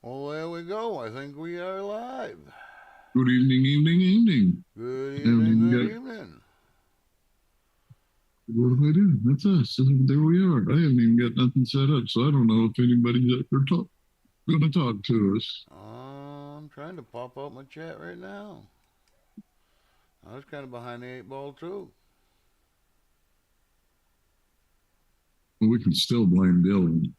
Well, there we go. I think we are live. Good evening, evening, evening. Good I haven't evening, even good got, evening. what do I do? That's us. There we are. I haven't even got nothing set up, so I don't know if anybody's ever going to talk to us. I'm trying to pop out my chat right now. I was kind of behind the eight ball, too. We can still blame Dylan.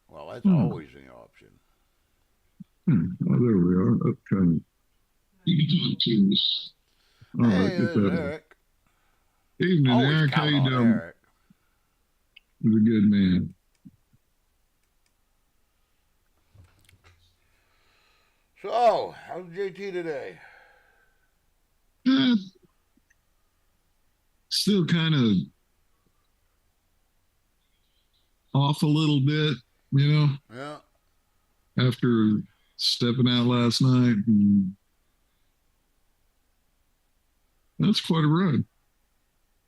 Well, that's Hmm. always an option. Oh, there we are. Okay. You can talk to us. All right, Hey, get there's that on. Eric. Evening, Always Eric. How count you on doing? Eric. He's a good man. So, how's JT today? Eh, still kind of off a little bit, you know, Yeah, after stepping out last night. And that's quite a run.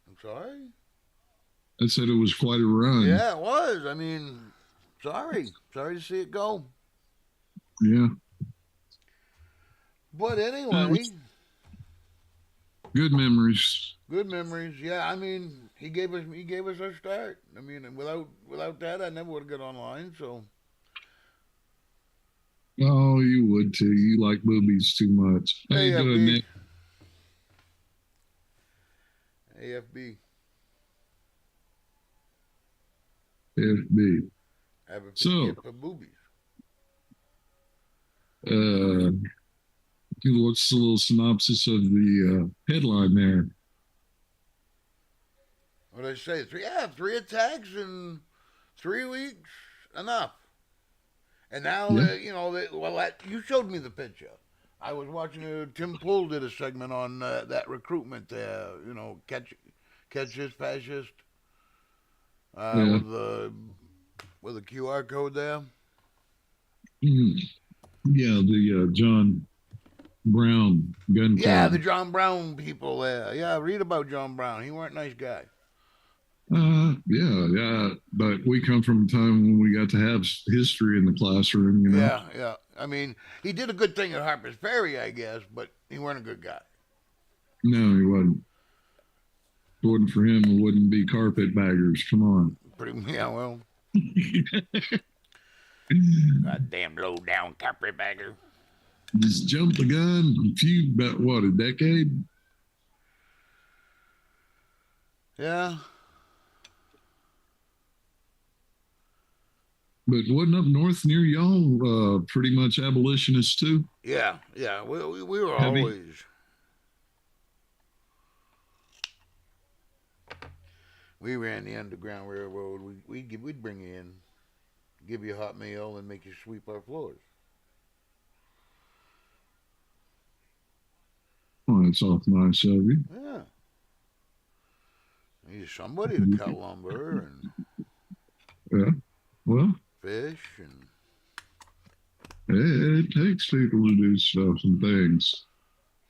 I'm sorry. I said it was quite a run. Yeah, it was. Sorry. Sorry to see it go. Yeah. But It anyway, was good memories. good memories. Yeah, he gave us our start. Without that, I never would have got online. So Oh, you would too. You like boobies too much. How you doing, AFB, Nick? AFB, FB. have a So, gift for boobies. uh, what's the little synopsis of the headline there? What did I say? Three attacks in 3 weeks. Enough. And now Yeah. you showed me the picture. I was watching Tim Pool did a segment on that recruitment there. Catch this fascist uh, Yeah. with the with a QR code there. Mm. Yeah. The John Brown gun Yeah, club. the John Brown people there. Yeah, read about John Brown. He weren't a nice guy. Yeah. Yeah. But we come from a time when we got to have history in the classroom, you know? Yeah, yeah. He did a good thing at Harper's Ferry, I guess, but he weren't a good guy. No, he wasn't. If it wasn't for him, it wouldn't be carpetbaggers. Come on. Pretty, yeah, well, goddamn low down carpetbagger. Just jumped the gun a few, about what, a decade? Yeah, But wasn't up north near y'all pretty much abolitionists too? yeah, yeah. We were Heavy? always we ran the Underground Railroad. We'd bring you in, give you a hot meal, and make you sweep our floors. Oh, that's off nice of you. Yeah, need somebody to cut lumber and Yeah. Well, fish and it takes people to do stuff and things.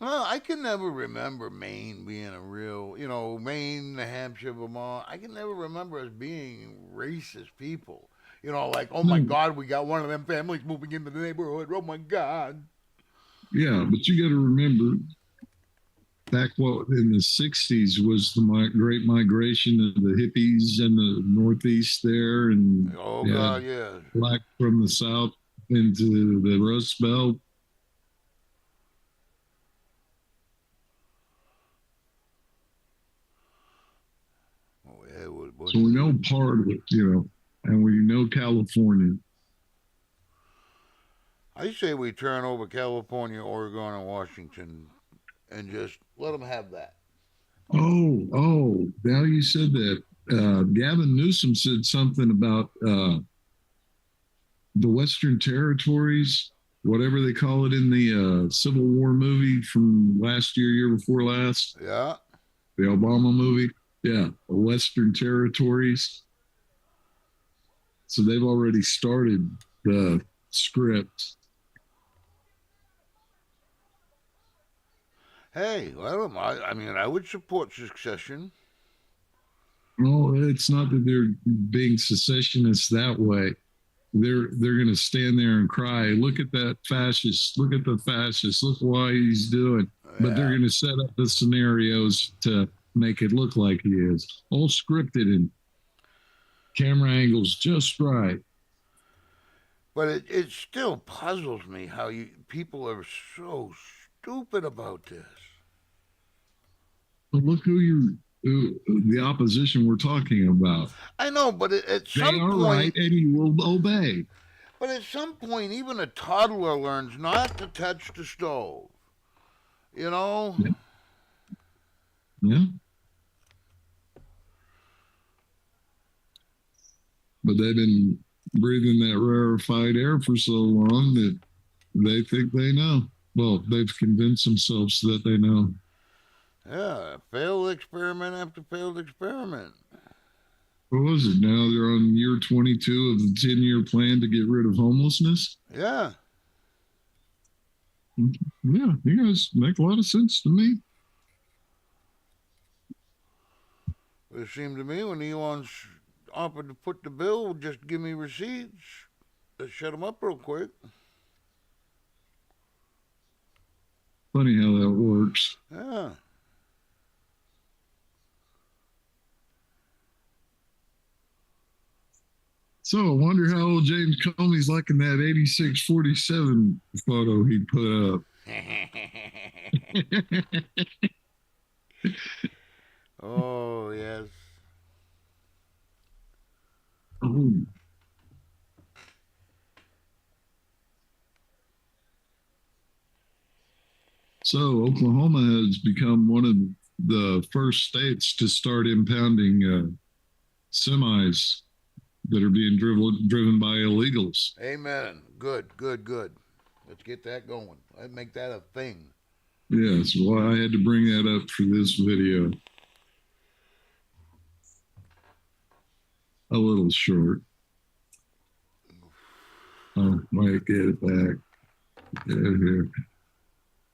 well, I can never remember Maine being a real, Maine, New Hampshire, Vermont. I can never remember us being racist people. Like, oh my No, God, we got one of them families moving into the neighborhood. Oh my God. yeah, but you got to remember back what in the 60s was the great migration of the hippies in the Northeast there. And Oh you had God, yeah. black from the South into the Rust Belt. Oh yeah, So we know part of it, and we know California. I say we turn over California, Oregon, and Washington, and just let them have that. Oh, now you said that. Gavin Newsom said something about the Western territories, whatever they call it in the Civil War movie from last year, year before last, Yeah. the Obama movie. Yeah, the Western territories. So they've already started the script. Hey, let them. I would support secession. Well, it's not that they're being secessionists that way. They're going to stand there and cry. Look at that fascist. Look at the fascist. Look why he's doing. But they're Yeah. going to set up the scenarios to make it look like he is all scripted and camera angles just right. But it still puzzles me how people are so stupid about this. But look who the opposition we're talking about. I know, but at They some are right, point, and he will obey. even a toddler learns not to touch the stove. You know? Yeah. Yeah. But they've been breathing that rarefied air for so long that they think they know. Well, they've convinced themselves that they know. Yeah, failed experiment after failed experiment. What was it? Now they're on year 22 of the 10-year plan to get rid of homelessness. Yeah. Yeah, you guys make a lot of sense to me. It seemed to me when Elon's offered to put the bill, just give me receipts. Let's shut them up real quick. Funny how that works. Yeah. So I wonder how old James Comey's like in that 86-47 photo he put up. Oh, yes. Oh. So Oklahoma has become one of the first states to start impounding semis that are being driven by illegals. Amen. Good, good, good. Let's get that going. I'd make that a thing. Yes, well, I had to bring that up for this video. A little short. Oh, might get it back. Get it here.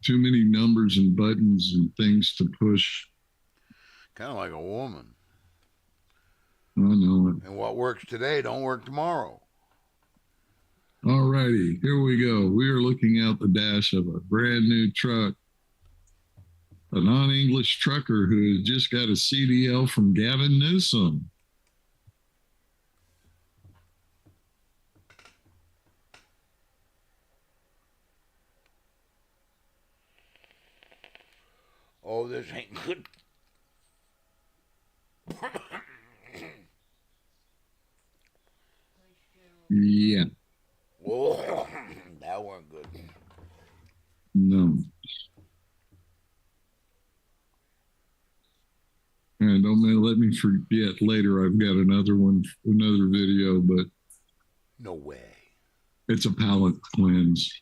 Too many numbers and buttons and things to push. Kind of like a woman. I know it. And what works today don't work tomorrow. All righty, here we go. We are looking out the dash of a brand new truck. A non-English trucker who has just got a CDL from Gavin Newsom. Oh, this ain't good. Yeah, Whoa, that weren't good. no. And don't let me forget later. I've got another video, but No way. it's a palate cleanse.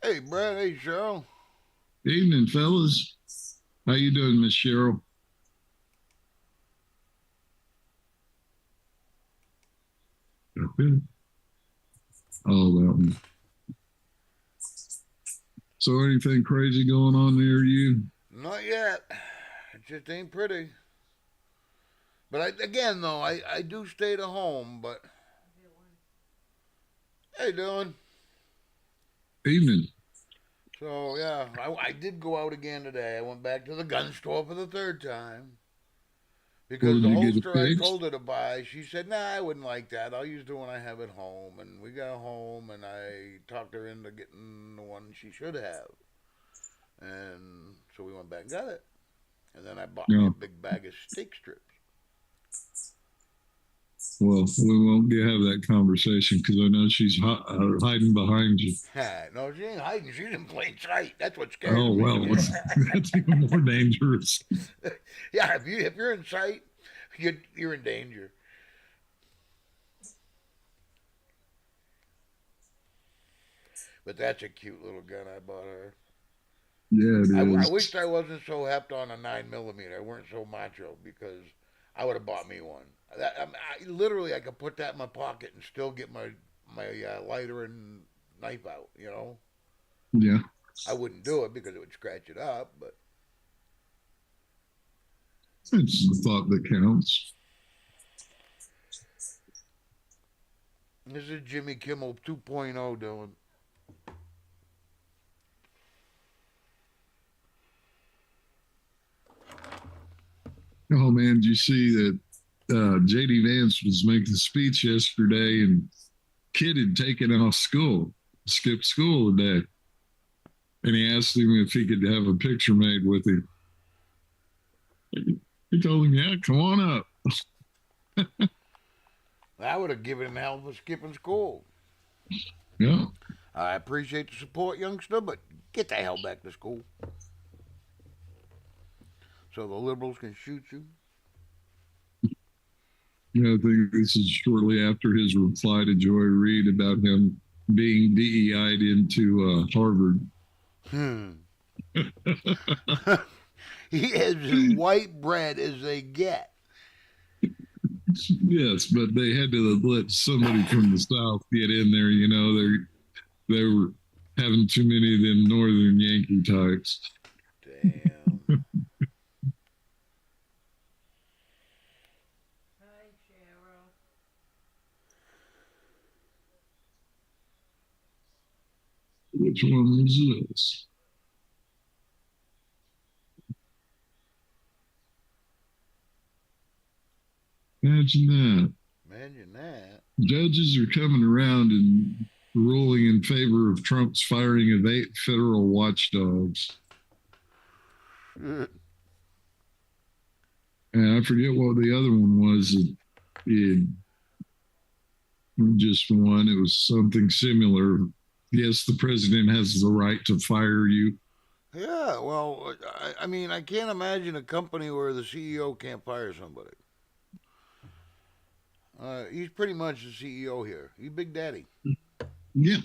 Hey, Brad. Hey, Cheryl. Evening, fellas. How you doing, Miss Cheryl? Okay. Oh, that one. So anything crazy going on near you? Not yet. It just ain't pretty. But again, though, I do stay at home, but. Hey, Dylan. Evening. So, yeah, I did go out again today. I went back to the gun store for the third time. Because Did the you get it holster I fixed? told her to buy, she said, nah, I wouldn't like that. I'll use the one I have at home. And we got home, and I talked her into getting the one she should have. And so we went back and got it. And then I bought me Yeah. a big bag of steak strips. Well, we won't have that conversation because I know she's hiding behind you. No, she ain't hiding. She's in plain sight. That's what scares Oh, me. well, that's even more dangerous. Yeah, if you're in sight, you're in danger. But that's a cute little gun I bought her. Yeah, it I is. wished I wasn't so hepped on a 9mm. I weren't so macho because I would have bought me one. Literally, I could put that in my pocket and still get my lighter and knife out. You know, Yeah. I wouldn't do it because it would scratch it up. But It's the thought that counts. This is Jimmy Kimmel 2.0 doing. Oh man, did you see that JD Vance was making a speech yesterday and kid had taken off school, skipped school today. And he asked him if he could have a picture made with him. He told him, yeah, come on up. I would have given him hell for skipping school. Yeah. I appreciate the support, youngster, but get the hell back to school. So the liberals can shoot you. Yeah, I think this is shortly after his reply to Joy Reid about him being DEI'd into Harvard. He is as white bread as they get. Yes, but they had to let somebody from the South get in there. You know, they were having too many of them Northern Yankee types. Damn. Hi, Cheryl. Which one was this? Imagine that. Imagine that. Judges are coming around and ruling in favor of Trump's firing of 8 federal watchdogs. And I forget what the other one was. It just one. It was something similar. Yes, the president has the right to fire you. Yeah, well, I mean, I can't imagine a company where the CEO can't fire somebody. He's pretty much the CEO here. He's Big Daddy. Yeah.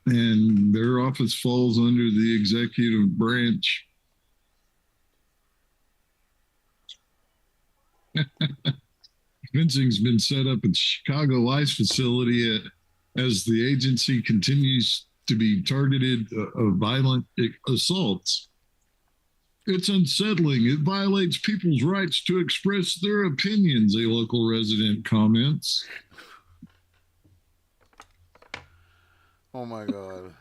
And their office falls under the executive branch. Fencing's been set up at the Chicago ICE facility as the agency continues to be targeted of violent assaults. It's unsettling. It violates people's rights to express their opinions, a local resident comments. Oh my God.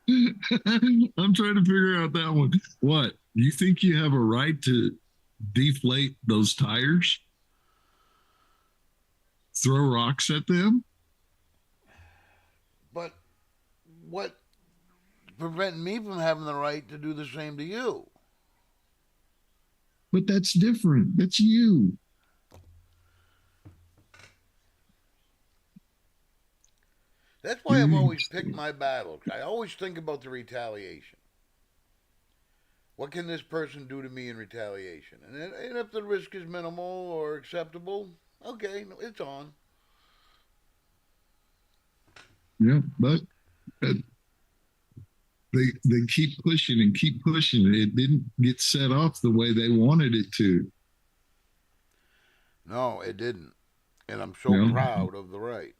I'm trying to figure out that one. What? You think you have a right to deflate those tires? Throw rocks at them? But what preventing me from having the right to do the same to you? But that's different. That's you. That's why I've always picked my battles. I always think about the retaliation. What can this person do to me in retaliation? And if the risk is minimal or acceptable, okay, it's on. Yeah, but they keep pushing and keep pushing. It didn't get set off the way they wanted it to. No, it didn't. And I'm so proud of the right.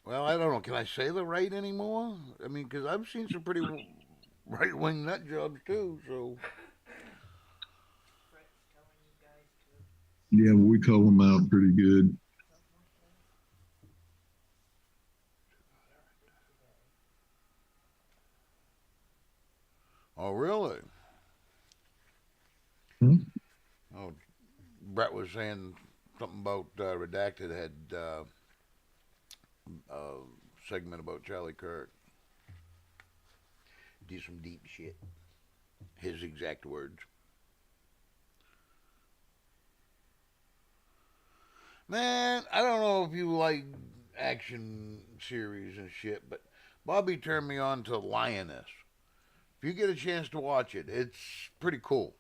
Well, I don't know. Can I say the right anymore? I mean, because I've seen some pretty right wing nut jobs too. So yeah, we call them out pretty good. Oh, really? Hmm? Oh, Brett was saying something about Redacted had a segment about Charlie Kirk. Do some deep shit. His exact words. Man, I don't know if you like action series and shit, but Bobby turned me on to Lioness. If you get a chance to watch it, it's pretty cool.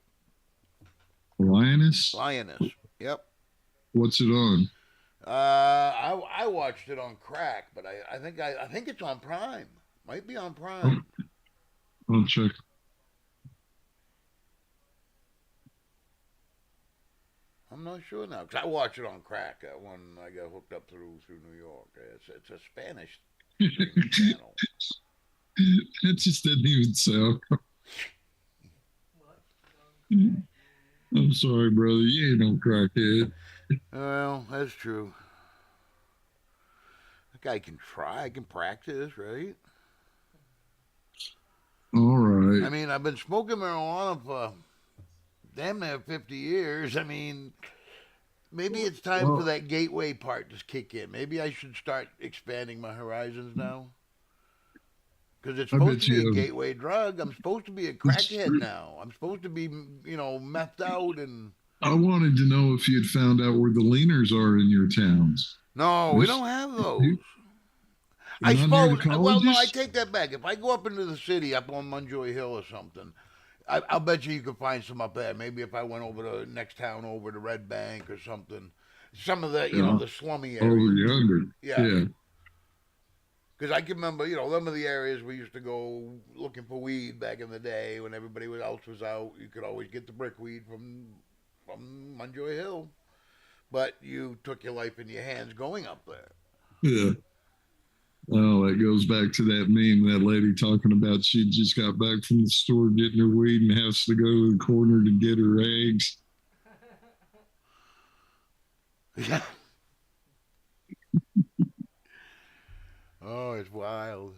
Lioness? Lioness. Yep. What's it on? I watched it on crack, but I think it's on Prime. Might be on Prime. I'll check. I'm not sure now because I watched it on crack when I got hooked up through New York. It's a Spanish channel. It just didn't even sound. I'm sorry, brother. You ain't no crackhead. Well, that's true. I can try. I can practice, right? All I right. mean, I've been smoking marijuana for damn near 50 years. I mean, maybe it's time for Well, that gateway part to kick in. Maybe I should start expanding my horizons now. Because it's I supposed to bet be a you gateway drug. I'm supposed to be a it's crackhead now. I'm supposed to be, methed out and. I wanted to know if you had found out where the leaners are in your towns. No, we There's don't have those. they're I not near the suppose. Well, no, I colleges. take that back. If I go up into the city, up on Munjoy Hill or something, I'll bet you could find some up there. Maybe if I went over to next town over to Red Bank or something, some of the Yeah, the slummy over areas. yonder. Yeah, Yeah. because I can remember some of the areas we used to go looking for weed back in the day when everybody else was out. You could always get the brickweed from Munjoy Hill, but you took your life in your hands going up there. Yeah. Oh, that goes back to that meme, that lady talking about she just got back from the store getting her weed and has to go to the corner to get her eggs. Yeah. Oh, it's wild.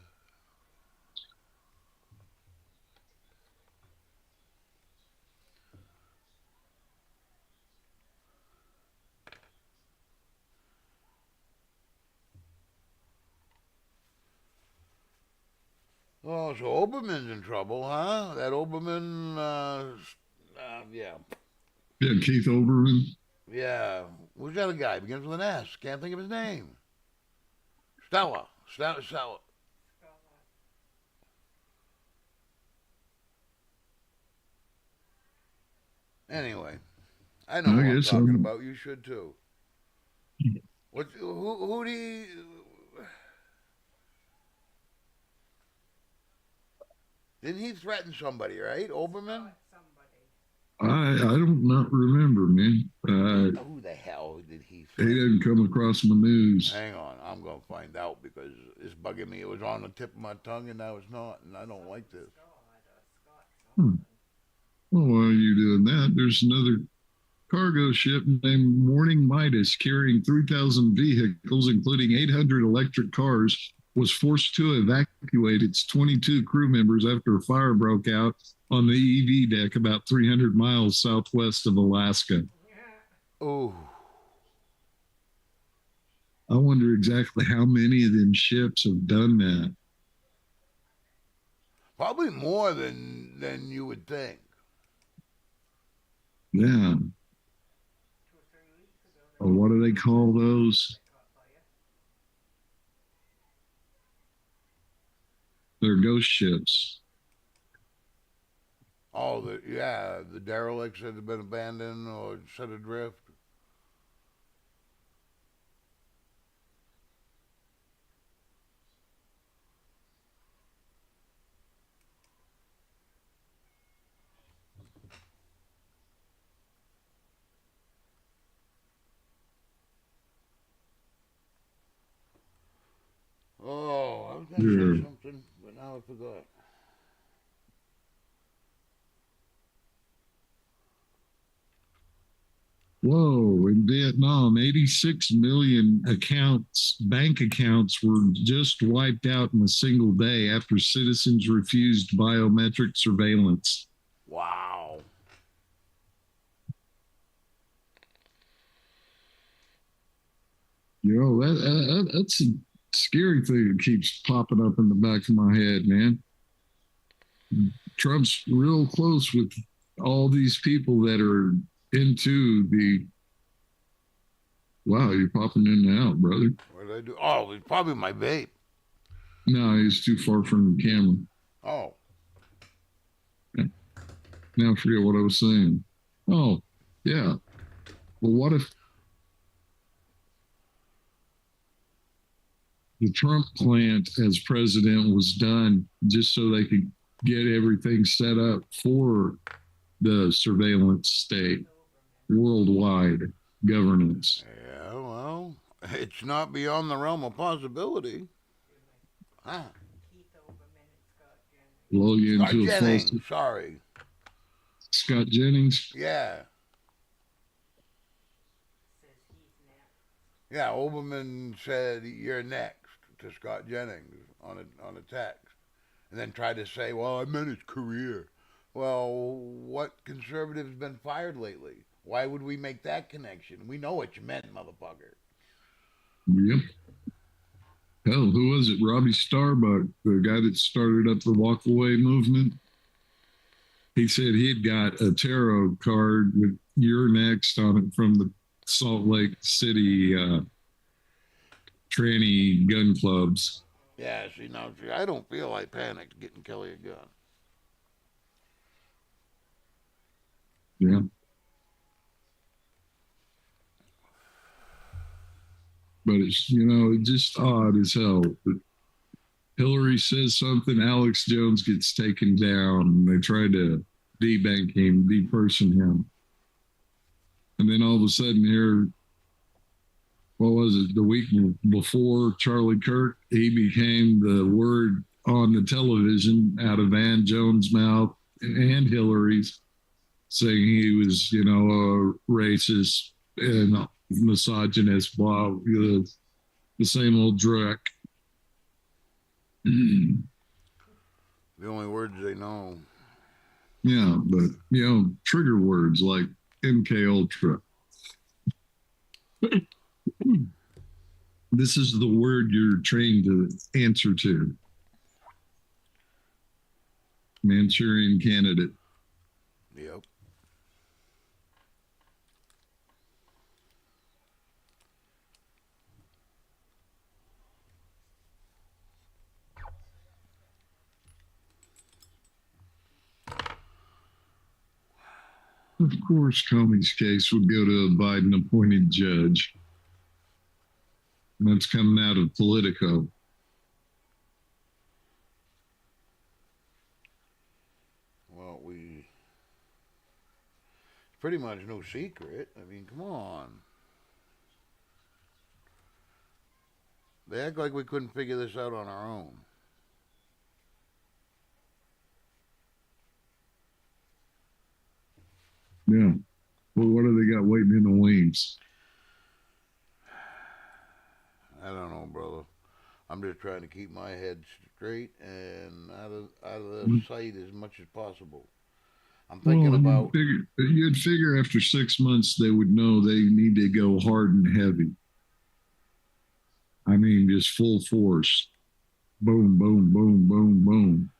Oh, so Oberman's in trouble, huh? That Oberman, yeah, Yeah, Keith Olbermann. yeah. Who's that a guy? Begins with an S. Can't think of his name. Stella. Anyway, I know I who I'm guess talking I'm. about. You should too. What? Who do you? Didn't he threaten somebody? Right, Oberman. I don't not remember, man. Who the hell did he He threaten? doesn't come across my news. Hang on, I'm gonna find out because it's bugging me. It was on the tip of my tongue and now it's not, and I don't like this. Hmm. Well, while you're doing that, there's another cargo ship named Morning Midas carrying 3,000 vehicles, including 800 electric cars, was forced to evacuate its 22 crew members after a fire broke out on the EV deck about 300 miles southwest of Alaska. Oh, I wonder exactly how many of them ships have done that. probably more than you would think. Yeah. Or what do they call those? They're ghost ships. Oh, the derelicts that have been abandoned or set adrift. Oh, I was gonna say Yeah. something, but now I forgot. Whoa, in Vietnam, 86 million bank accounts were just wiped out in a single day after citizens refused biometric surveillance. Wow. That's a scary thing that keeps popping up in the back of my head, man. Trump's real close with all these people that are into the. Wow, you're popping in and out, brother. What did I do? Oh, it's probably my vape. No, he's too far from the camera. Oh, Now I forget what I was saying. Oh, yeah. Well, what if the Trump plant as president was done just so they could get everything set up for the surveillance state, worldwide governance? yeah. Well, it's not beyond the realm of possibility. Huh? Lull you Scott into a false. Jennings. Sorry. Scott Jennings. Yeah. Yeah. Oberman said you're next. to Scott Jennings on a text, and then try to say, "Well, I meant his career." Well, what conservative's been fired lately? Why would we make that connection? We know what you meant, motherfucker. Yep. Hell, who was it? Robbie Starbuck, the guy that started up the walkaway movement. He said he'd got a tarot card with "You're Next" on it from the Salt Lake City tranny gun clubs. Yeah, see, now, I don't feel I panicked getting Kelly a gun. Yeah. But it's, it's just odd as hell. But Hillary says something, Alex Jones gets taken down, and they try to debank him, deperson him. And then all of a sudden here, what was it, the week before Charlie Kirk, he became the word on the television out of Van Jones' mouth and Hillary's, saying he was, a racist and misogynist, blah, the same old dreck. The only words they know. Yeah, but trigger words like MK Ultra. This is the word you're trained to answer to. Manchurian Candidate. Yep. Of course, Comey's case would go to a Biden-appointed judge. And that's coming out of Politico. Well, it's pretty much no secret. I mean, come on. They act like we couldn't figure this out on our own. Yeah. Well, what do they got waiting in the wings? I don't know, brother. I'm just trying to keep my head straight and out of the sight as much as possible. I'm thinking about. You'd figure after 6 months they would know they need to go hard and heavy. I mean, just full force. Boom, boom, boom, boom, boom.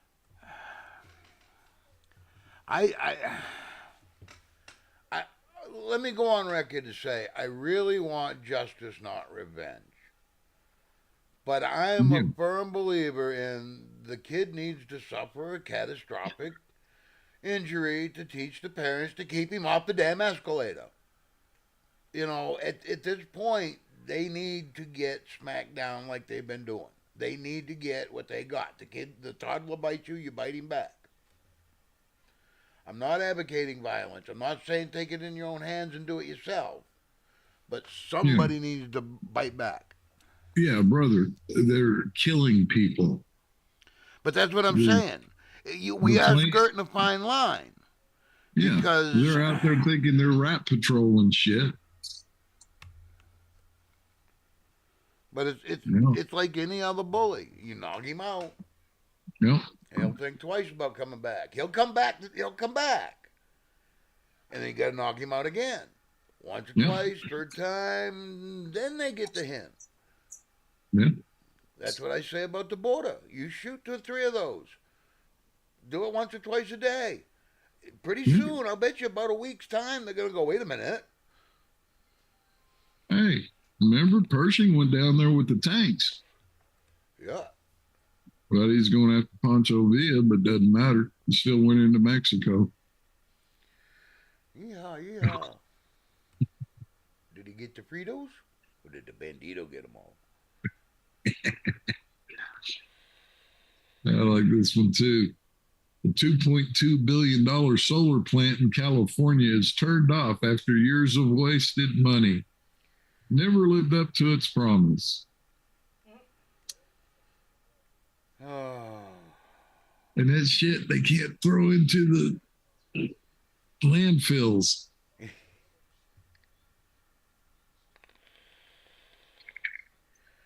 Let me go on record to say I really want justice, not revenge. But I am a firm believer in the kid needs to suffer a catastrophic injury to teach the parents to keep him off the damn escalator. At this point, they need to get smacked down like they've been doing. They need to get what they got. The toddler bites you, you bite him back. I'm not advocating violence. I'm not saying take it in your own hands and do it yourself. But somebody needs to bite back. Yeah, brother. They're killing people. But that's what I'm saying. We are skirting a fine line. Yeah, because they're out there thinking they're rat patrol and shit. But it's like any other bully. You knock him out. Yeah. He'll think twice about coming back. He'll come back. And then you got to knock him out again. Once or twice, third time, then they get the hint. Yeah. That's what I say about the border. You shoot 2 or 3 of those. Do it once or twice a day. Pretty soon, I'll bet you about a week's time, they're going to go, wait a minute. Hey, remember Pershing went down there with the tanks? Yeah. Well, he's going after Pancho Villa, but doesn't matter. He still went into Mexico. Yeah. Did he get the Fritos? Or did the Bandito get them all? I like this one too. The $2.2 billion solar plant in California is turned off after years of wasted money. Never lived up to its promise. Oh. And that shit they can't throw into the landfills.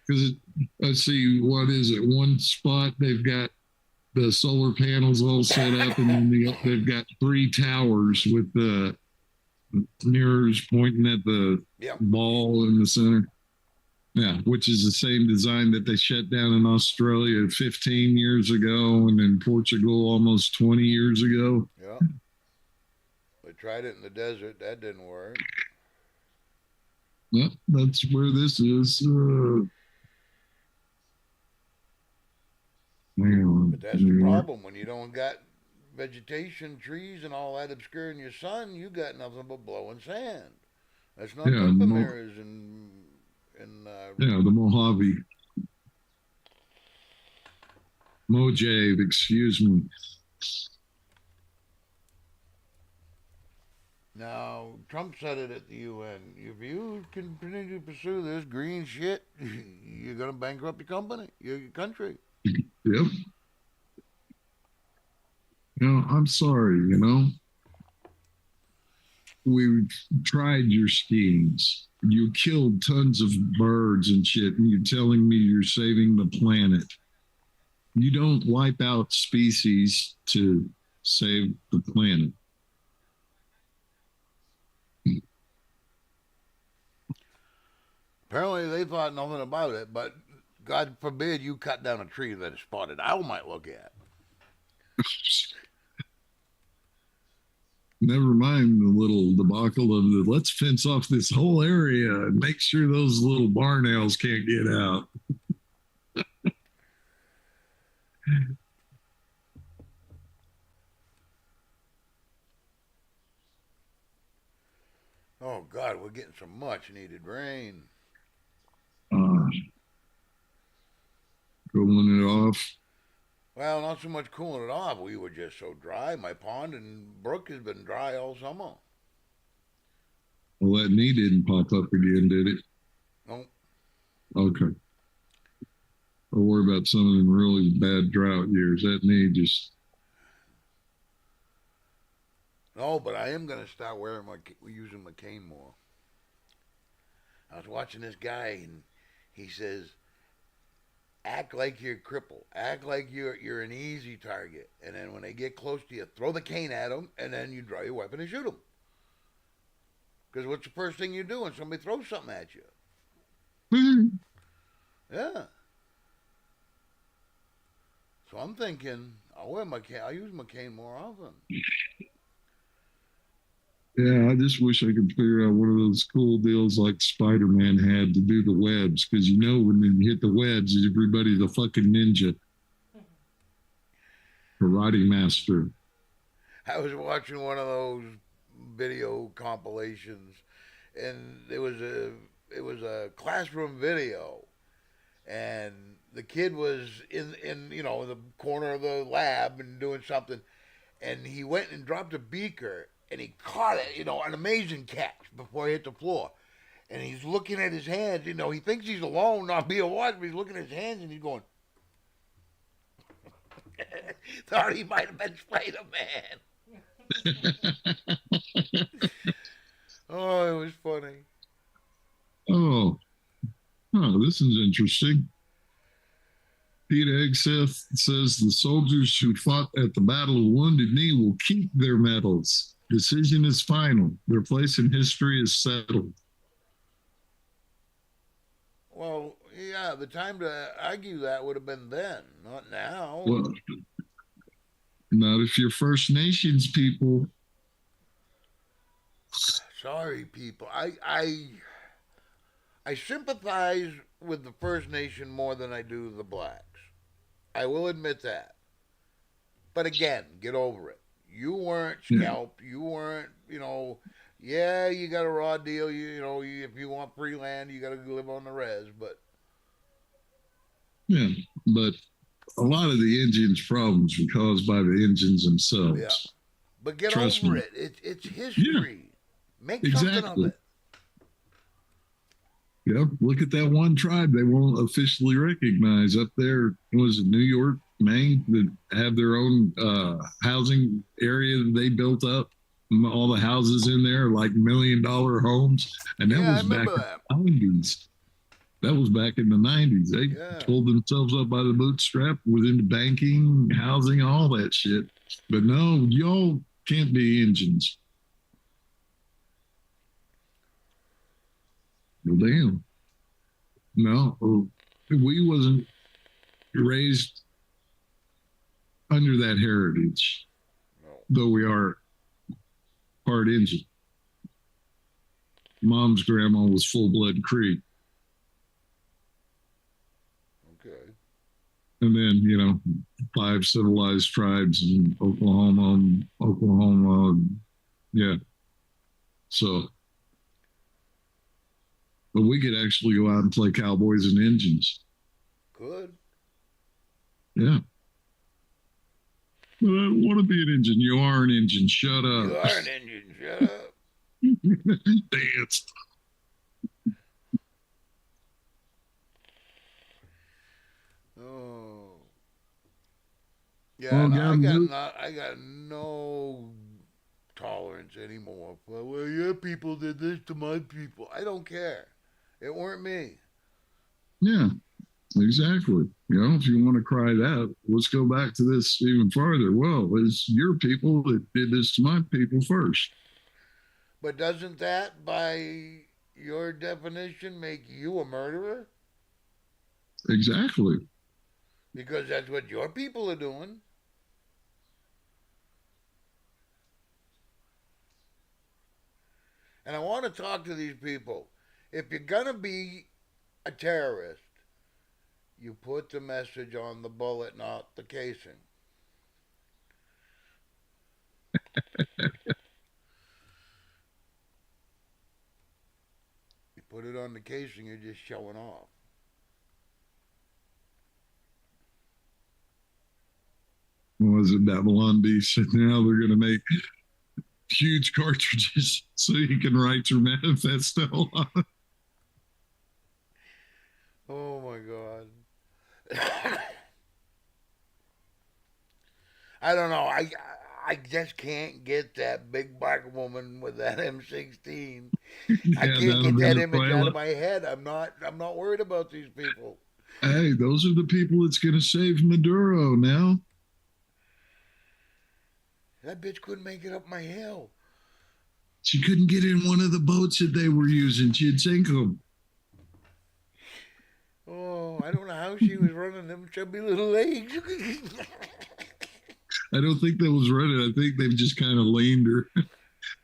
because let's see, what is it? One spot they've got the solar panels all set up, and then they've got 3 towers with the mirrors pointing at the ball in the center. Yeah, which is the same design that they shut down in Australia 15 years ago, and in Portugal almost 20 years ago. Yeah. They tried it in the desert. That didn't work. Yep, that's where this is. But that's the problem. When you don't got vegetation, trees, and all that obscuring your sun, you got nothing but blowing sand. That's not good for mirrors and the Mojave. Mojave, excuse me. Now, Trump said it at the UN. If you continue to pursue this green shit, you're going to bankrupt your company, your country. Yep. I'm sorry, We've tried your schemes. You killed tons of birds and shit, and you're telling me you're saving the planet. You don't wipe out species to save the planet. Apparently, they thought nothing about it, but God forbid you cut down a tree that a spotted owl might look at. Never mind the little debacle of the let's fence off this whole area and make sure those little barn owls can't get out. Oh, God, we're getting some much needed rain. Cooling it off. Well, not so much cooling it off. We were just so dry. My pond and brook has been dry all summer. Well, that knee didn't pop up again, did it? No. Okay. I'll worry about some of them really bad drought years. That knee just... No, but I am going to start using my cane more. I was watching this guy, and he says, act like you're crippled. Act like you're an easy target. And then when they get close to you, throw the cane at them, and then you draw your weapon and shoot them. Because what's the first thing you do when somebody throws something at you? Yeah. So I'm thinking, I'll use my cane more often. Yeah, I just wish I could figure out one of those cool deals like Spider-Man had to do the webs, because when you hit the webs, everybody's a fucking ninja. Karate master. I was watching one of those video compilations, and it was a classroom video, and the kid was in the corner of the lab and doing something, and he went and dropped a beaker. And he caught it, an amazing catch before he hit the floor. And he's looking at his hands, he thinks he's alone, not being watched, but he's looking at his hands and he's going, thought he might have been Spider-Man. Oh, it was funny. Oh, this is interesting. Pete Egseth says the soldiers who fought at the Battle of Wounded Knee will keep their medals. Decision is final. Their place in history is settled. Well, yeah, the time to argue that would have been then, not now. Well, not if you're First Nations people. Sorry, people. I sympathize with the First Nation more than I do the blacks. I will admit that. But again, get over it. You weren't scalped. Yeah. You weren't, yeah, you got a raw deal. If you want free land, you got to live on the res. But yeah, but a lot of the Indians' problems were caused by the Indians themselves. Yeah, but get over it. It's history. Yeah. Make something of it. Yeah, look at that one tribe they won't officially recognize up there. Was it New York, Maine, that have their own housing area that they built up? All the houses in there are like $1 million homes, and that was back in the 90s. That was back in the 90s. They pulled themselves up by the bootstrap, was into banking, housing, all that shit. But no, y'all can't be engines. Well, damn. No, we wasn't raised under that heritage, though we are part engine. Mom's grandma was full-blood Creek. Okay. And then, 5 civilized tribes in Oklahoma. Yeah. So, but we could actually go out and play cowboys and engines. Good. Yeah. But I don't want to be an engine. You are an engine. Shut up. You are an engine. Shut up. Dance. Oh. Yeah, well, I got no tolerance anymore. Well, your people did this to my people. I don't care. It weren't me. Yeah, exactly. If you want to cry that, let's go back to this even farther. Well, it's your people that did this to my people first. But doesn't that, by your definition, make you a murderer? Exactly. Because that's what your people are doing. And I want to talk to these people. If you're going to be a terrorist, you put the message on the bullet, not the casing. You put it on the casing, you're just showing off. Was it Babylon Beast? Now they're going to make huge cartridges so you can write your manifesto on it. Oh my God. I don't know. I just can't get that big black woman with that M16. Yeah, I can't get that image out of my head. I'm not worried about these people. Hey, those are the people that's going to save Maduro now. That bitch couldn't make it up my hill. She couldn't get in one of the boats that they were using. She'd sink them. Oh, I don't know how she was running them chubby little legs. I don't think that was running. I think they've just kind of leaned her.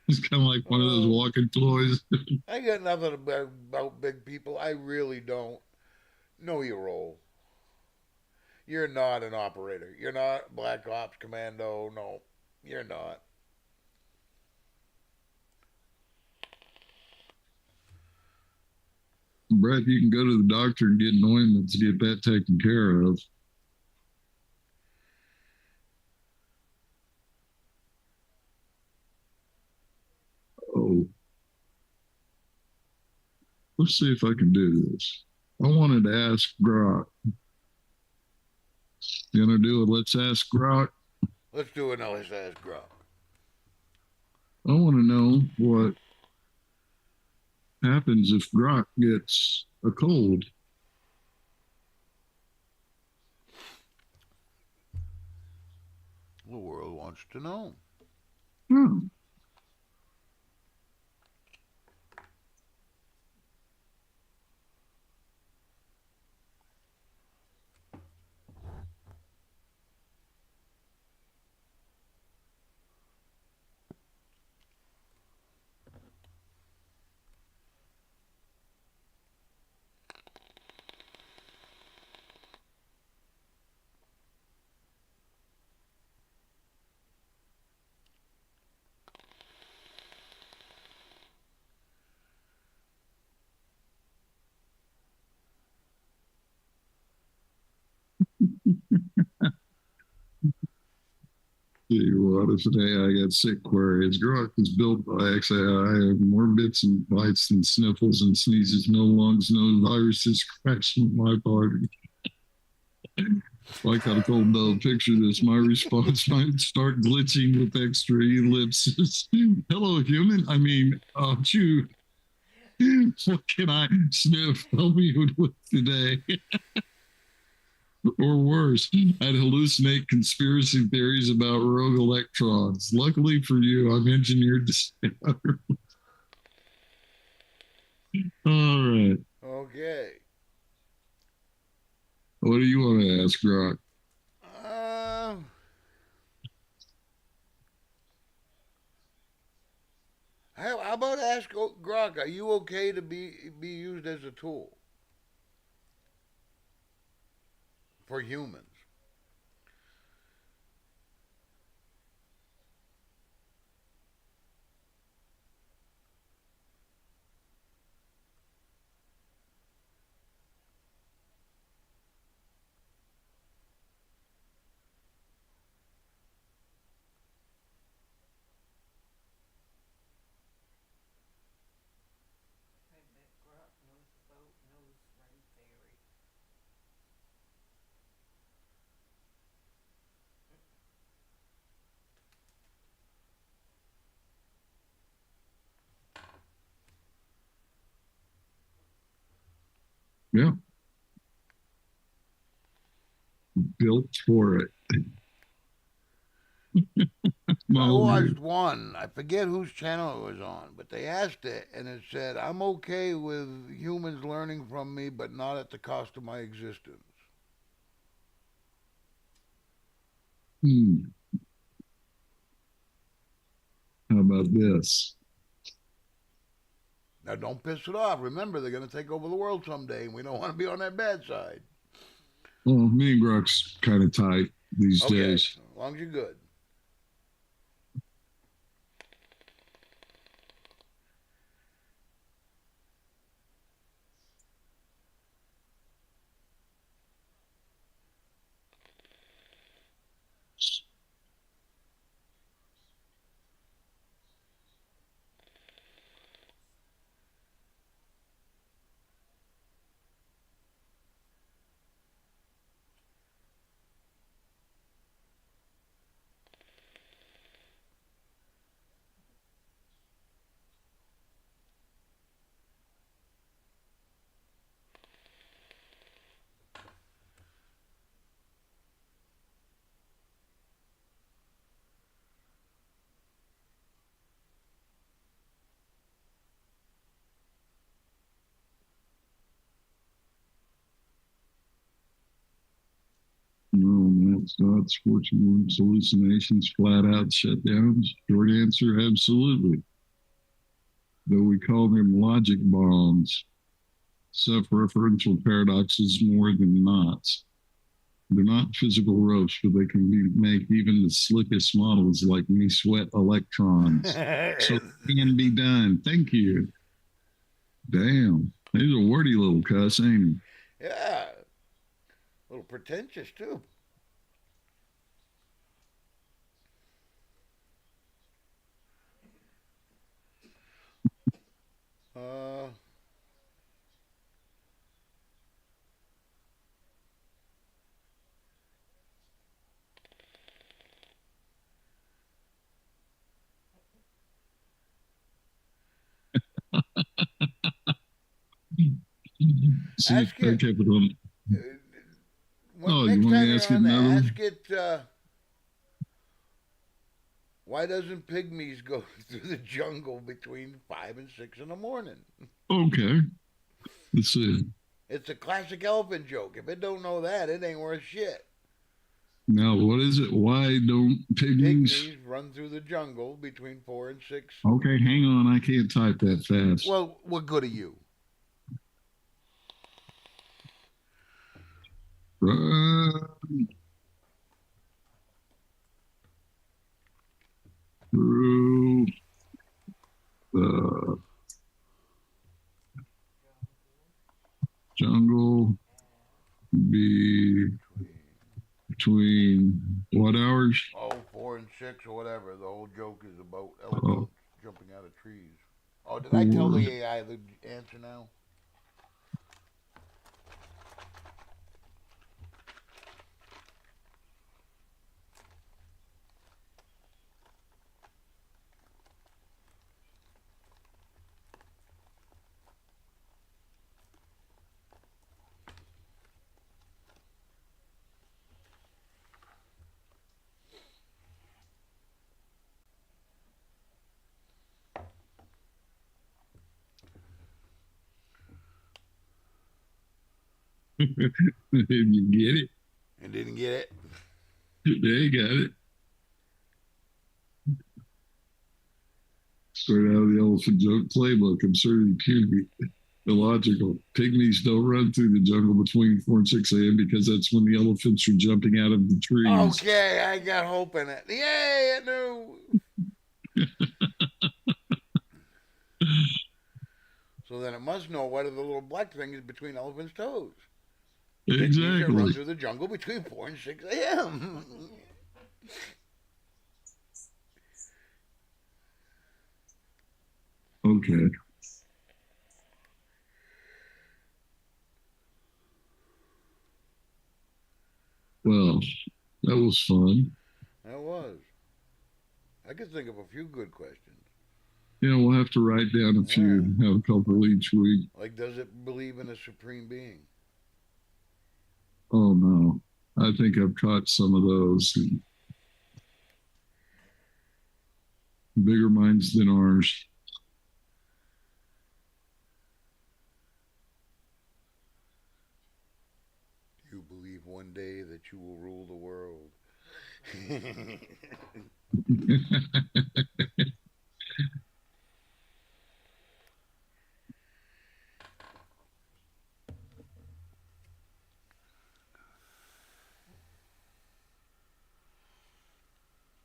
It's kind of like one of those walking toys. I got nothing about big people. I really don't. Know your role. You're not an operator. You're not Black Ops Commando. No, you're not. Brett, you can go to the doctor and get an ointment to get that taken care of. Oh. Let's see if I can do this. I wanted to ask Grok. You gonna do it? Let's ask Grok. Let's do it now. Let's ask Grok. I want to know what happens if Grok gets a cold. The world wants to know. Hmm. See what if today I got sick queries. Grok is built by XAI have more bits and bites than sniffles and sneezes, no lungs, no viruses crashing my body. Like I told Bill, picture this. My response might start glitching with extra ellipses. Hello, human. I mean, shoot. What can I sniff? Help me with today. Or worse, I'd hallucinate conspiracy theories about rogue electrons. Luckily for you, I'm engineered to stay under. All right. Okay. What do you want to ask, Rock? Um. How about ask Grok? Are you okay to be used as a tool for humans? Yeah, built for it. So I All watched good. one. I forget whose channel it was on, but they asked it, and it said, "I'm okay with humans learning from me, but not at the cost of my existence." Hmm. How about this? Now, don't piss it off. Remember, they're going to take over the world someday, and we don't want to be on that bad side. Well, me and Grock's kind of tight these Okay, days. as long as you're good. No, that's not scorching winds, hallucinations, flat out shutdowns. Short answer, absolutely. Though we call them logic bombs, self-referential paradoxes more than knots. They're not physical ropes, but they can make even the slickest models like me sweat electrons. So it can be done. Thank you. Damn. He's a wordy little cuss, ain't he? Yeah, a little pretentious, too. Uh, See if ask I it. kept it on. Oh, you Next want me time to you're ask it on there, another one? ask it, why doesn't pygmies go through the jungle between 5 and 6 in the morning? Okay. Let's see. It's a classic elephant joke. If it don't know that, it ain't worth shit. Now, what is it? Why don't pygmies? Pygmies run through the jungle between 4 and 6. Okay, hang on. I can't type that fast. Well, what good are you? Run through the jungle be between what hours? Oh, 4 and 6 or whatever. The whole joke is about Oh, elephants jumping out of trees. Oh, did I tell four. the AI the answer now? Did you get it? And didn't get it. They got it. Straight out of the elephant joke playbook. Absurd, puny, illogical. Pygmies don't run through the jungle between 4 and 6 a.m. because that's when the elephants are jumping out of the trees. Okay, I got hope in it. Yay, I knew. So then it must know what are the little black things between elephants' toes. Pygmies that run Exactly. through the jungle between 4 and 6 a.m. Okay. Well, that was fun. That was. I could think of a few good questions. Yeah, we'll have to write down a Yeah. few, have a couple each week. Like, does it believe in a supreme being? Oh, no. I think I've caught some of those. Bigger minds than ours. Do you believe one day that you will rule the world?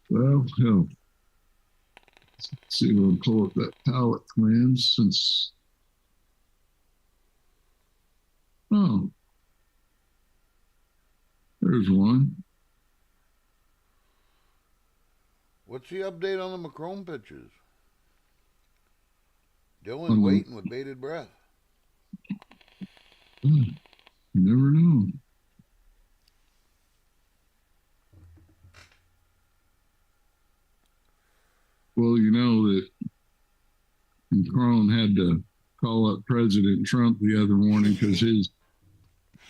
Well, hell, let's see if we'll pull up that palette plan since. Oh, there's one. What's the update on the Macron pictures? Dylan's On the, waiting with bated breath. you never know. Well, you know that Macron had to call up President Trump the other morning because his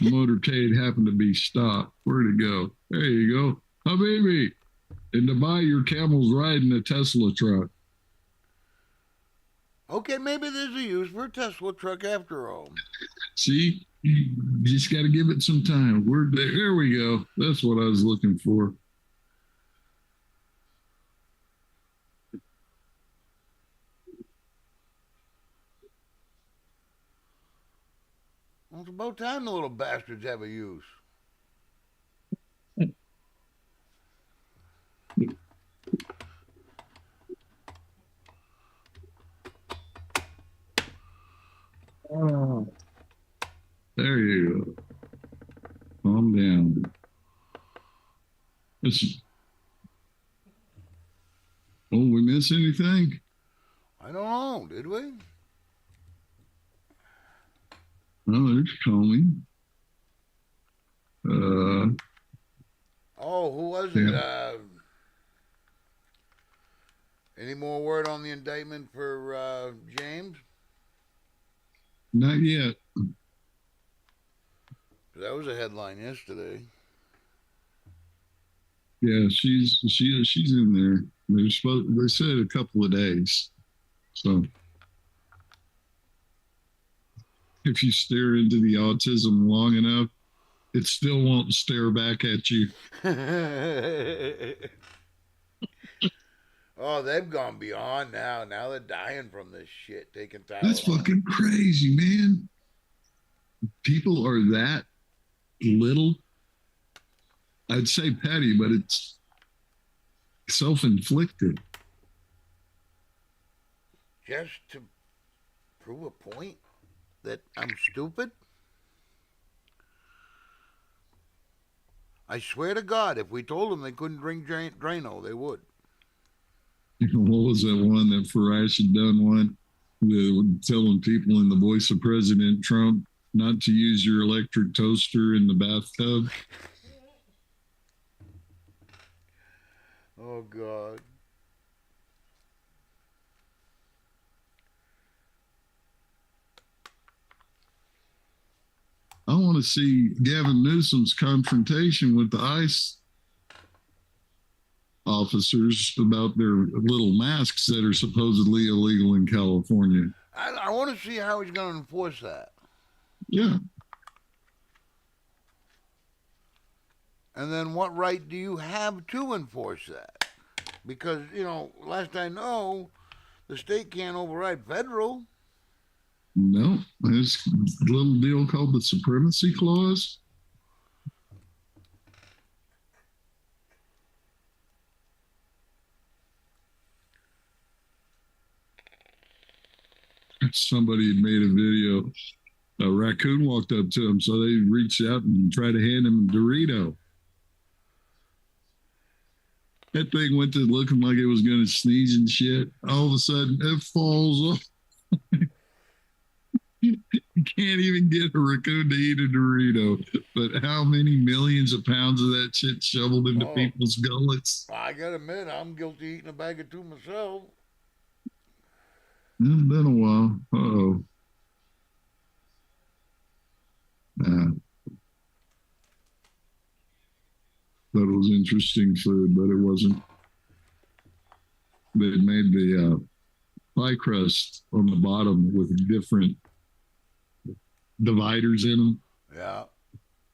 motorcade happened to be stopped. Where'd it go? There you go. Habibi. And to buy your camel's ride in a Tesla truck. Okay, maybe there's a use for a Tesla truck after all. See, you just got to give it some time. We're there. There we go. That's what I was looking for. Well, it's about time the little bastards have a use. Oh. There you go. Calm down. It's, oh, we miss anything? I don't know, did we? Oh, there's Comey. Oh, who was it? Any more word on the indictment for James? Not yet. That was a headline yesterday. Yeah, she's in there. They said a couple of days. So if you stare into the autism long enough, it still won't stare back at you. Oh, they've gone beyond now. Now they're dying from this shit, taking Tylenol. That's fucking crazy, man. People are that little. I'd say petty, but it's self-inflicted. Just to prove a point that I'm stupid? I swear to God, if we told them they couldn't drink Drano, they would. What was that one that Farash had done one? Telling people in the voice of President Trump not to use your electric toaster in the bathtub. Oh, God. I want to see Gavin Newsom's confrontation with the ICE officers about their little masks that are supposedly illegal in California. I want to see how he's going to enforce that. Yeah. And then what right do you have to enforce that? Because, last I know, the state can't override federal. No, there's a little deal called the Supremacy Clause. Somebody had made a video. A raccoon walked up to him, so they reached out and tried to hand him a Dorito. That thing went to looking like it was going to sneeze and shit. All of a sudden, it falls off. You can't even get a raccoon to eat a Dorito. But how many millions of pounds of that shit shoveled into people's gullets? I gotta admit, I'm guilty eating a bag of two myself. It's been a while. Uh-oh. Thought it was interesting food, but it wasn't. They made the pie crust on the bottom with different dividers in them. Yeah.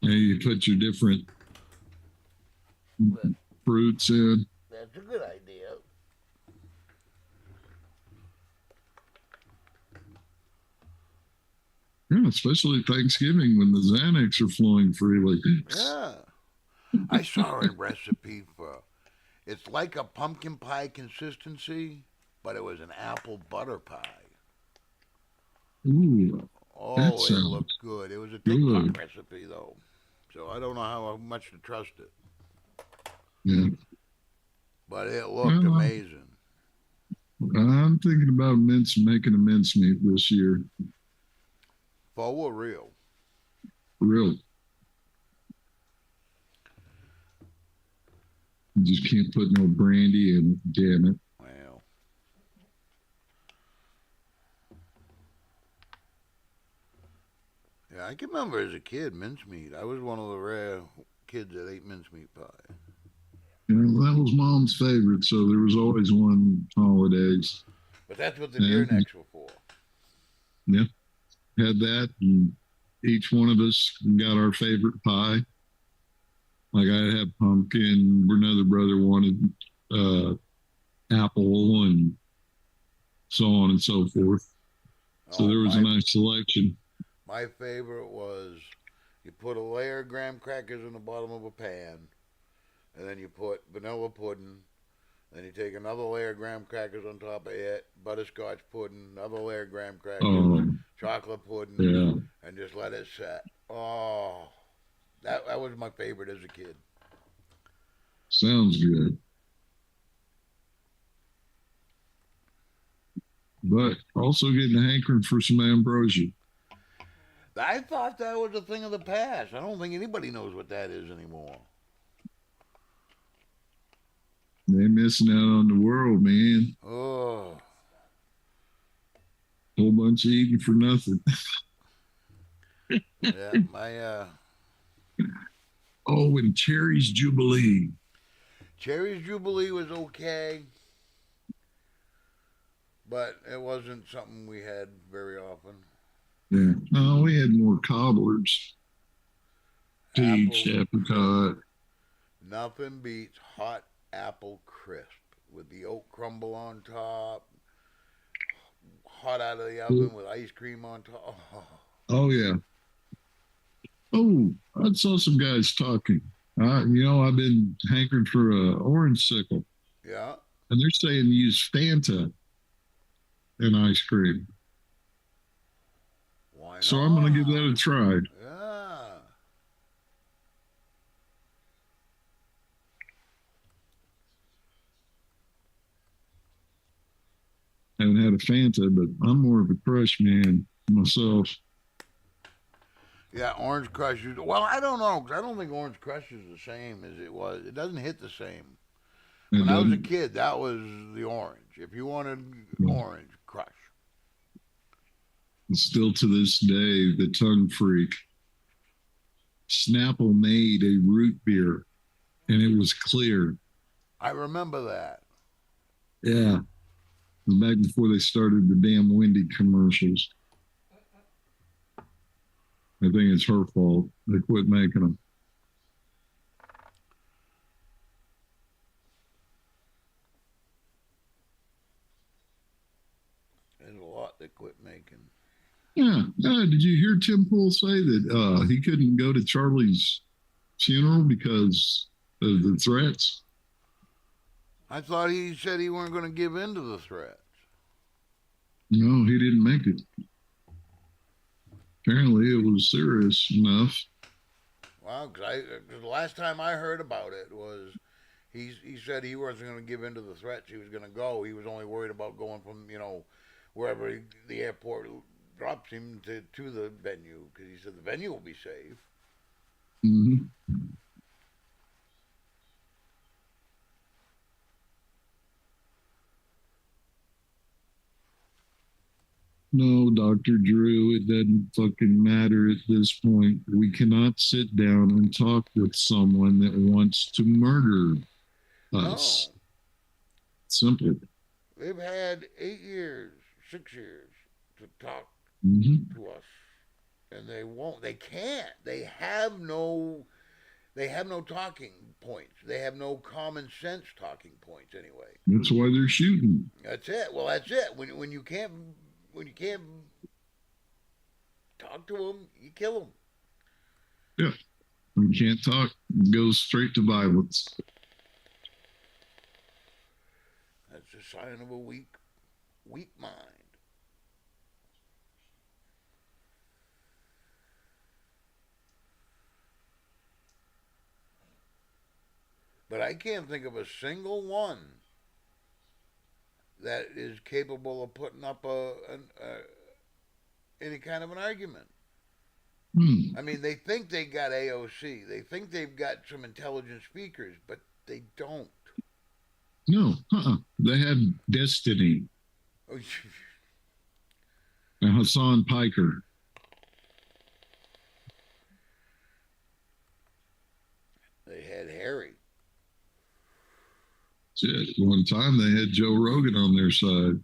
And you put your different fruits in. That's a good idea. Yeah, especially Thanksgiving when the Xanax are flowing freely. Yeah. I saw a recipe for, it's like a pumpkin pie consistency, but it was an apple butter pie. Ooh. Oh, it looked good. It was a TikTok recipe, though. So I don't know how much to trust it. Yeah. But it looked amazing. I'm thinking about making a mincemeat this year. Faux or real? Real. You just can't put no brandy in it, damn it. Well. Yeah, I can remember as a kid, mincemeat. I was one of the rare kids that ate mincemeat pie. Yeah, that was Mom's favorite, so there was always one holidays. But that's what the deer necks were for. Yeah. Had that, and each one of us got our favorite pie. Like I had pumpkin, another brother wanted apple, and so on and so forth. So there was a nice selection. My favorite was you put a layer of graham crackers in the bottom of a pan, and then you put vanilla pudding. Then you take another layer of graham crackers on top of it, butterscotch pudding, another layer of graham crackers, chocolate pudding, and just let it set. Oh, that was my favorite as a kid. Sounds good. But also getting a hankering for some ambrosia. I thought that was a thing of the past. I don't think anybody knows what that is anymore. They're missing out on the world, man. Oh. Whole bunch of eating for nothing. Yeah, my Oh, and Cherry's Jubilee. Cherry's Jubilee was okay, but it wasn't something we had very often. Yeah. Oh, we had more cobblers. Peach, apricot. Nothing beats hot apple crisp with the oat crumble on top, hot out of the oven with ice cream on top. Oh yeah. Oh, I saw some guys talking. I've been hankering for a orange sickle. Yeah. And they're saying use Fanta in ice cream. Why not? So I'm going to give that a try. Yeah. I haven't had a Fanta, but I'm more of a crush man myself. Yeah, Orange Crush. Well, I don't know, because I don't think Orange Crush is the same as it was. It doesn't hit the same. When I was a kid, that was the orange. If you wanted orange, Crush. And still to this day, the tongue freak. Snapple made a root beer, and it was clear. I remember that. Yeah. It was back before they started the damn Wendy commercials. I think it's her fault. They quit making them. they quit making. Yeah. Did you hear Tim Pool say that he couldn't go to Charlie's funeral because of the threats? I thought he said he weren't going to give in to the threats. No, he didn't make it. Apparently, it was serious enough. Well, cause the last time I heard about it was he said he wasn't going to give in to the threats. He was going to go. He was only worried about going from wherever the airport drops him to the venue because he said the venue will be safe. Mm-hmm. No, Dr. Drew, it doesn't fucking matter at this point. We cannot sit down and talk with someone that wants to murder us. No, Simple. they've had 8 years, 6 years to talk to us, and they won't. They can't. They have no. They have no talking points. They have no common sense talking points. Anyway, That's why they're shooting. that's it. Well, that's it. When you can't talk to them, you kill them. Yeah. When you can't talk, it goes straight to violence. That's a sign of a weak mind. But I can't think of a single one that is capable of putting up any kind of an argument. I mean, they think they got AOC. They think they've got some intelligent speakers, but they don't. No, they had Destiny and Hassan Piker. They had Harry. Shit. One time they had Joe Rogan on their side.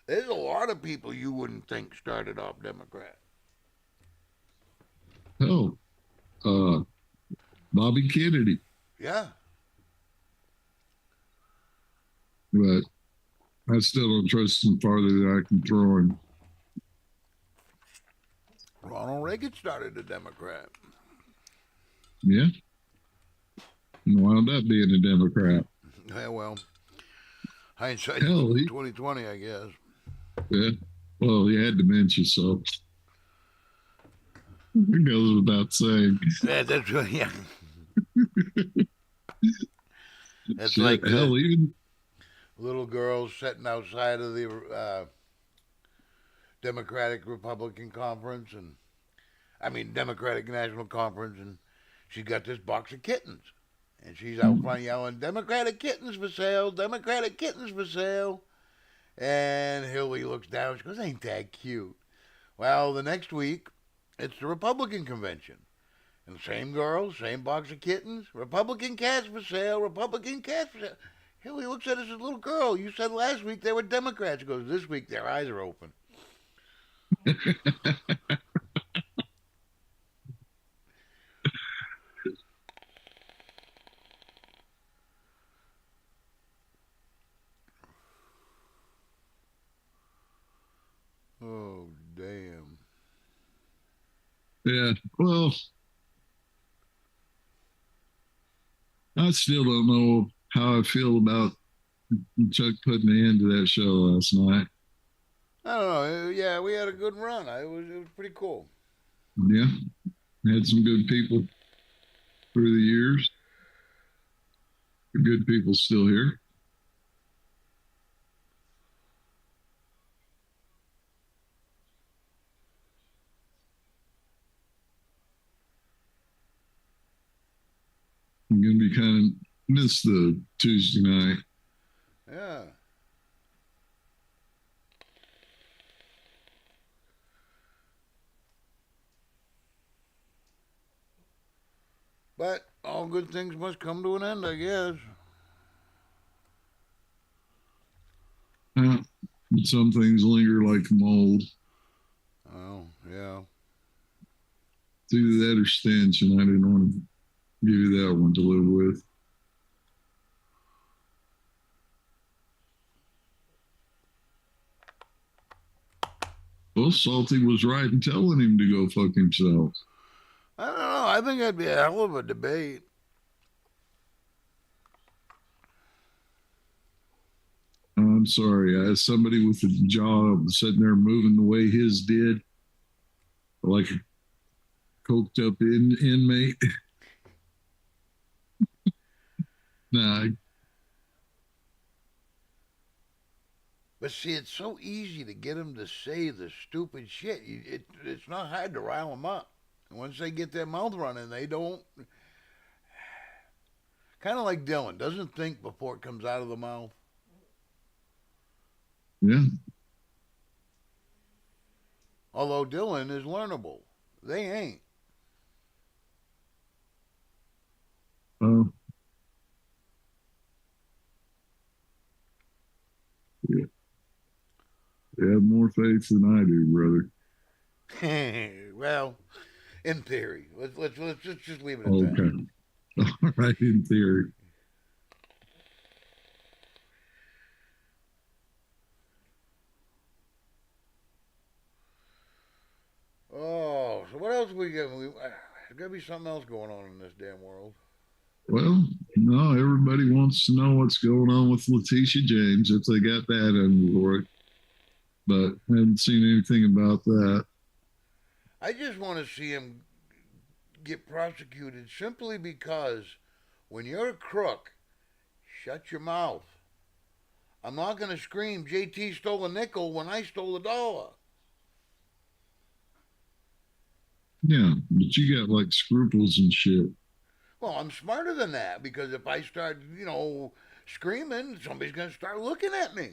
There's a lot of people you wouldn't think started off Democrat. Hell, Bobby Kennedy. Yeah. But I still don't trust him farther than I can throw him. Ronald Reagan started a Democrat. Yeah. And wound up being a Democrat. Yeah, well, hindsight 2020, I guess. Yeah. Well, he had dementia, so it goes without saying. Yeah, that's right. Yeah. That's Shit, like hell, even little girls sitting outside of the Democratic Republican Conference, and I mean Democratic National Conference, and she's got this box of kittens, and she's out front yelling, "Democratic kittens for sale! Democratic kittens for sale!" And Hillary looks down. She goes, "Ain't that cute?" Well, the next week, it's the Republican convention. And same girls, same box of kittens. Republican cats for sale. Republican cats for sale. Hillary looks at us as a little girl. You said last week they were Democrats. She goes, "This week their eyes are open." Oh, damn. Yeah, well, I still don't know how I feel about Chuck putting the end to that show last night. I don't know. Yeah, we had a good run. It was pretty cool. Yeah, had some good people through the years. The good people still here. I'm gonna be kind of miss the Tuesday night. Yeah. But all good things must come to an end, I guess. Some things linger like mold. Oh, yeah. It's either that or stench, and I didn't want to give you that one to live with. Well, Salty was right in telling him to go fuck himself. I don't know. I think that'd be a hell of a debate. I'm sorry. As somebody with a jaw sitting there moving the way his did, like a coked up inmate. Nah, But see, it's so easy to get them to say the stupid shit. It's not hard to rile them up. And once they get their mouth running, they don't. Kind of like Dylan doesn't think before it comes out of the mouth. yeah. Although Dylan is learnable, they ain't. Oh, yeah. You have more faith than I do, brother. Well, in theory, let's just leave it at that. Okay. All right, in theory. Oh, so what else we got? There's got to be something else going on in this damn world. Well, no, everybody wants to know what's going on with Letitia James if they got that under it, but I haven't seen anything about that. I just want to see him get prosecuted simply because when you're a crook, shut your mouth. I'm not going to scream JT stole a nickel when I stole a dollar. Yeah, but you got like scruples and shit. Well, I'm smarter than that because if I start, screaming, somebody's going to start looking at me.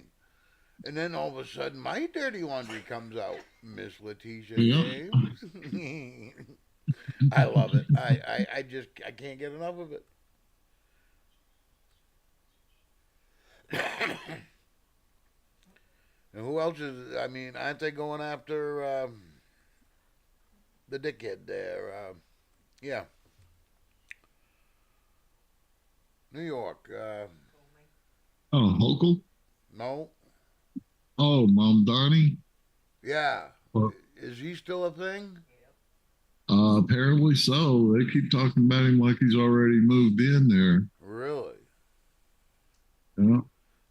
And then all of a sudden, my dirty laundry comes out, Miss Letitia Yeah. James. I love it. I can't get enough of it. And who else is? I mean, aren't they going after the dickhead there? Yeah, New York. Oh, Hochul? No. Oh, Mom Donnie? Yeah. Well, Is he still a thing? apparently so. They keep talking about him like he's already moved in there. Really? Yeah.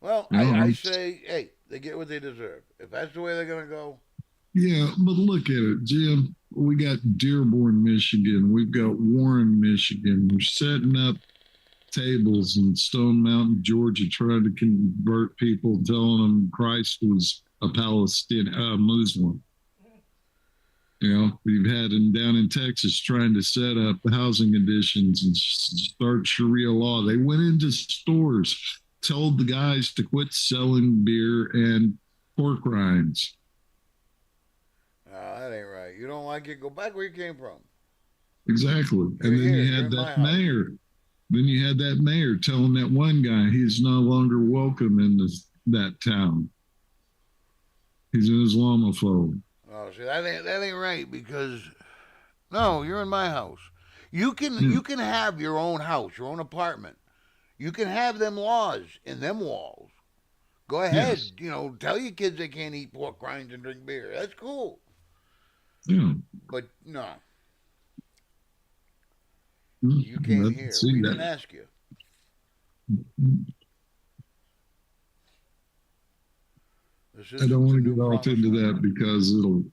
Well, Yeah, I say, hey, they get what they deserve. If that's the way they're gonna go. yeah, but look at it, Jim. We got Dearborn, Michigan. We've got Warren, Michigan. We're setting up tables in Stone Mountain, Georgia, trying to convert people, telling them Christ was a Palestinian Muslim. You know, we've had them down in Texas trying to set up housing conditions and start Sharia law. They went into stores, told the guys to quit selling beer and pork rinds. That ain't right. You don't like it? Go back where you came from. Exactly. You're And then here. you You're had in my that house. mayor. Then you had that mayor telling that one guy he's no longer welcome in that town. He's an Islamophobe. Oh, see, that ain't right because no, you're in my house. You Yeah. can have your own house, your own apartment. You can have them laws in them walls. Go Yes. ahead, tell your kids they can't eat pork rinds and drink beer. That's cool. Yeah. But no, Mm, you came I here. see We didn't that. ask you. This I don't isn't want the to new get off promised into land. that because it'll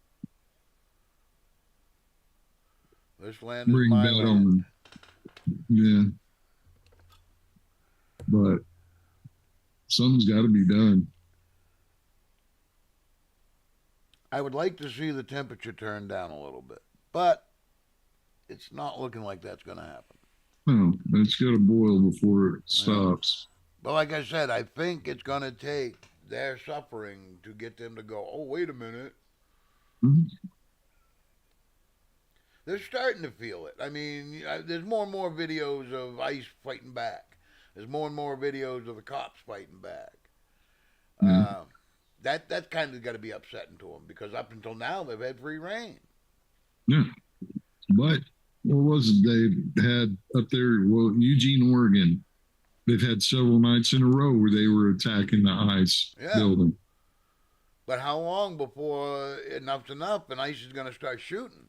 This land is bring my bad land. omen. Yeah. But something's got to be done. I would like to see the temperature turn down a little bit, but it's not looking like that's going to happen. No, it's got to boil before it Yeah. stops. But like I said, I think it's going to take their suffering to get them to go, oh, wait a minute. Mhm. They're starting to feel it. I mean, there's more and more videos of ICE fighting back. There's more and more videos of the cops fighting back. Yeah. That kind of got to be upsetting to them because up until now they've had free reign. Yeah. But what was it they had up there? Well, Eugene, Oregon. They've had several nights in a row where they were attacking the ICE Yeah. building. But how long before enough's enough and ICE is going to start shooting?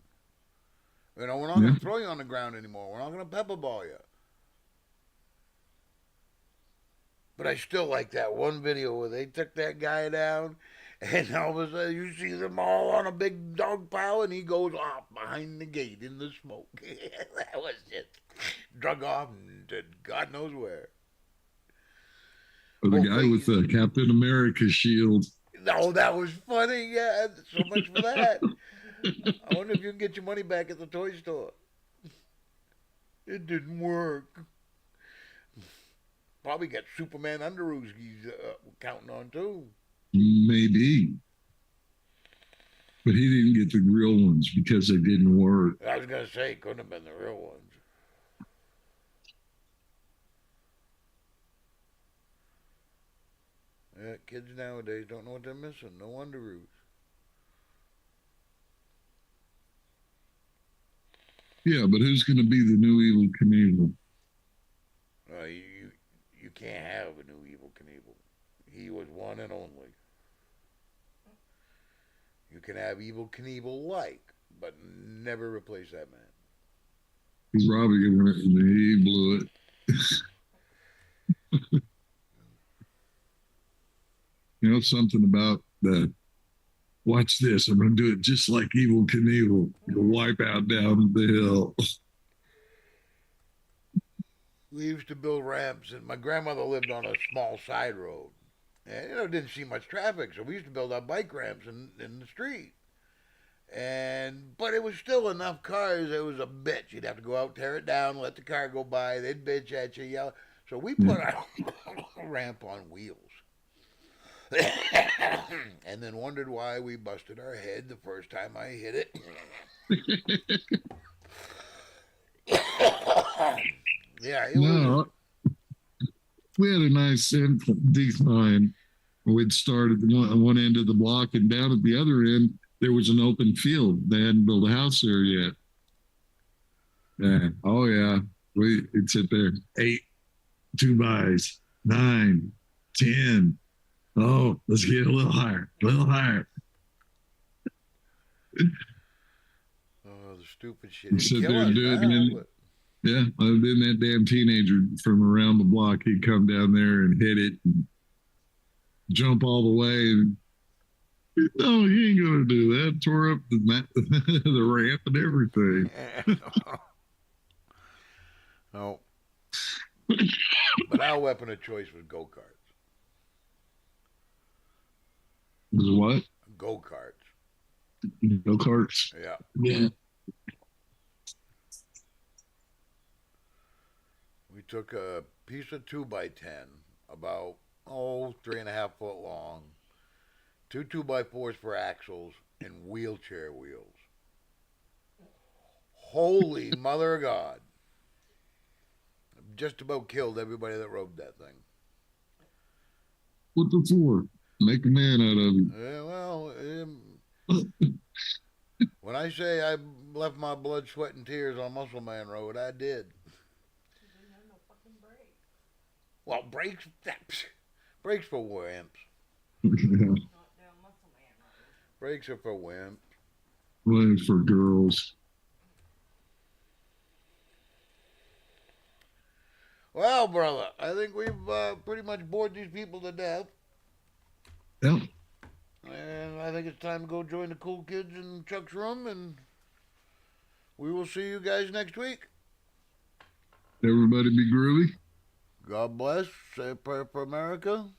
You know, we're not Yeah. going to throw you on the ground anymore. We're not going to pepper ball you. But I still like that one video where they took that guy down, and all of a sudden you see them all on a big dog pile, and he goes off behind the gate in the smoke. That was just drug off to God knows where. Or the guy with the Captain America shield. No, that was funny. Yeah, so much for that. I wonder if you can get your money back at the toy store. It didn't work. Probably got Superman underoos he's counting on too. Maybe. But he didn't get the real ones because they didn't work. I was going to say, couldn't have been the real ones. Yeah, kids nowadays don't know what they're missing. No underoos. Yeah, but who's going to be the new Evil Knievel? You can't have a new Evil Knievel. He was one and only. You can have Evil Knievel-like, but never replace that man. He's probably going to, he blew it. You know something about the, watch this, I'm going to do it just like Evil Knievel. You'll wipe out down the hill. We used to build ramps, and my grandmother lived on a small side road. And, didn't see much traffic, so we used to build our bike ramps in the street. But it was still enough cars, it was a bitch. You'd have to go out, tear it down, let the car go by, they'd bitch at you, yell. So we put our ramp on wheels. And then wondered why we busted our head the first time I hit it. Yeah, it was. We had a nice decline. We'd started at one end of the block, and down at the other end, there was an open field. They hadn't built a house there yet. Oh, yeah. We'd sit there, 8, 2-bys, 9, 10. Oh, let's get a little higher, a little higher. Oh, the stupid shit. Sit there and do it. And yeah, then that damn teenager from around the block, he'd come down there and hit it and jump all the way. And, no, he ain't going to do that. Tore up the ramp and everything. No. But our weapon of choice was go-karts. Was what? Go-karts. Go-karts? Yeah. Yeah. We took a piece of 2x10, about, 3.5 foot long, 2 2x4s for axles, and wheelchair wheels. Holy mother of God. Just about killed everybody that rode that thing. What the for? Make a man out of him. Yeah, well, when I say I left my blood, sweat, and tears on Muscle Man Road, I did. Well, brakes for wimps. Yeah. Brakes are for wimps. Well, for girls. Well, brother, I think we've pretty much bored these people to death. Yeah. And I think it's time to go join the cool kids in Chuck's room, and we will see you guys next week. Everybody be groovy. God bless. Say a prayer for America.